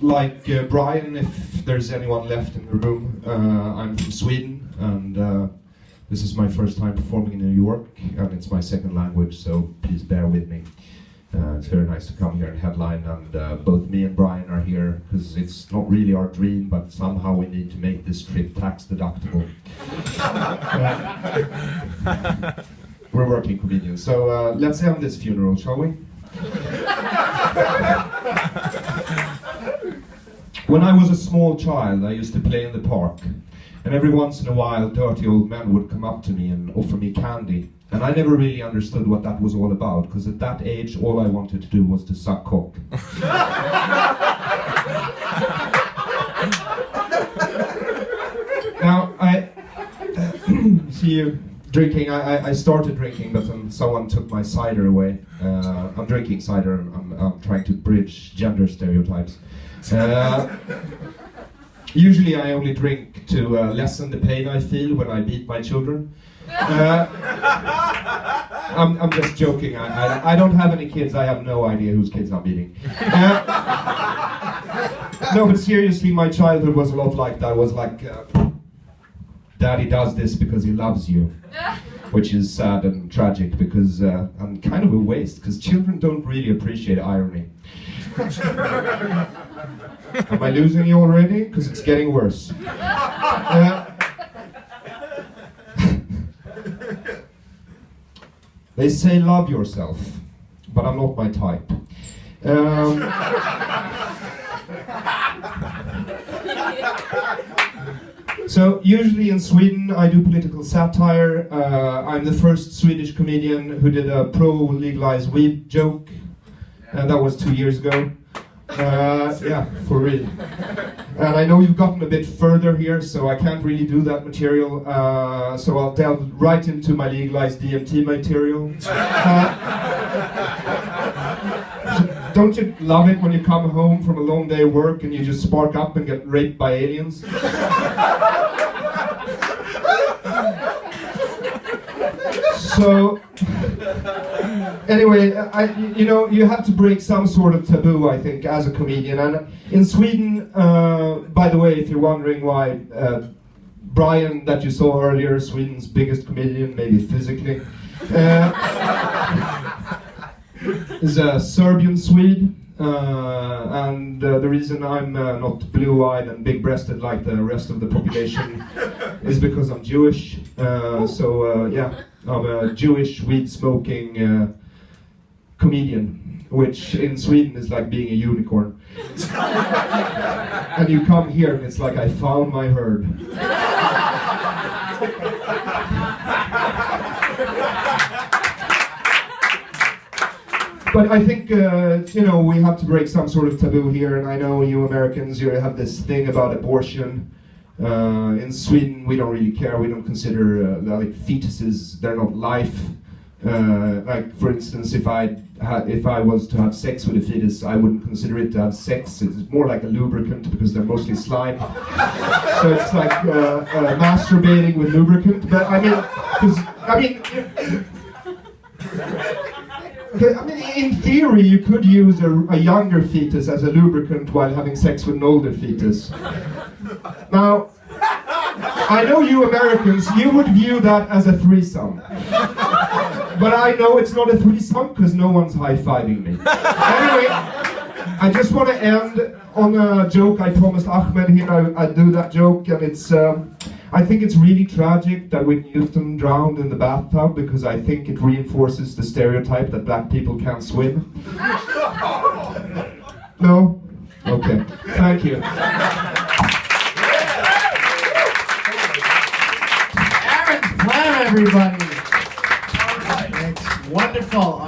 Like Brian, if there's anyone left in the room, I'm from Sweden, and this is my first time performing in New York, and it's my second language, so please bear with me. It's very nice to come here and headline, and both me and Brian are here because it's not really our dream, but somehow we need to make this trip tax deductible. We're working comedians, so let's end this funeral, shall we? When I was a small child, I used to play in the park, and every once in a while dirty old men would come up to me and offer me candy. And I never really understood what that was all about, because at that age all I wanted to do was to suck cock. Now, I see you drinking. I started drinking, but then someone took my cider away. I'm drinking cider, and I'm trying to bridge gender stereotypes. Usually I only drink to lessen the pain I feel when I beat my children. I'm just joking. I don't have any kids. I have no idea whose kids I'm beating. No, but seriously, my childhood was a lot like that. It was like, Daddy does this because he loves you. Which is sad and tragic, because I'm kind of a waste, because children don't really appreciate irony. Am I losing you already? Because it's getting worse. They say love yourself, but I'm not my type. So usually in Sweden I do political satire. I'm the first Swedish comedian who did a pro-legalized weed joke. That was 2 years ago. Yeah, for real. And I know you've gotten a bit further here, so I can't really do that material. So I'll delve right into my legalized DMT material. Don't you love it when you come home from a long day of work and you just spark up and get raped by aliens? So, anyway, you have to break some sort of taboo, I think, as a comedian. And in Sweden, by the way, if you're wondering why, Brian, that you saw earlier, Sweden's biggest comedian, maybe physically, is a Serbian Swede. And the reason I'm not blue-eyed and big-breasted like the rest of the population is because I'm Jewish. Yeah, I'm a Jewish weed-smoking comedian, which in Sweden is like being a unicorn. And you come here and it's like I found my herd. But I think, we have to break some sort of taboo here, and I know you Americans, you have this thing about abortion. In Sweden, we don't really care. We don't consider like fetuses, they're not life. Like, for instance, if I was to have sex with a fetus, I wouldn't consider it to have sex. It's more like a lubricant, because they're mostly slime. So it's like masturbating with lubricant. But in theory, you could use a younger fetus as a lubricant while having sex with an older fetus. Now, I know you Americans, you would view that as a threesome. But I know it's not a threesome because no one's high-fiving me. Anyway, I just want to end on a joke. I promised Ahmed here I'd do that joke, and it's... I think it's really tragic that Whitney Houston drowned in the bathtub, because I think it reinforces the stereotype that black people can't swim. No? Okay. Thank you. Aron Flam, everybody!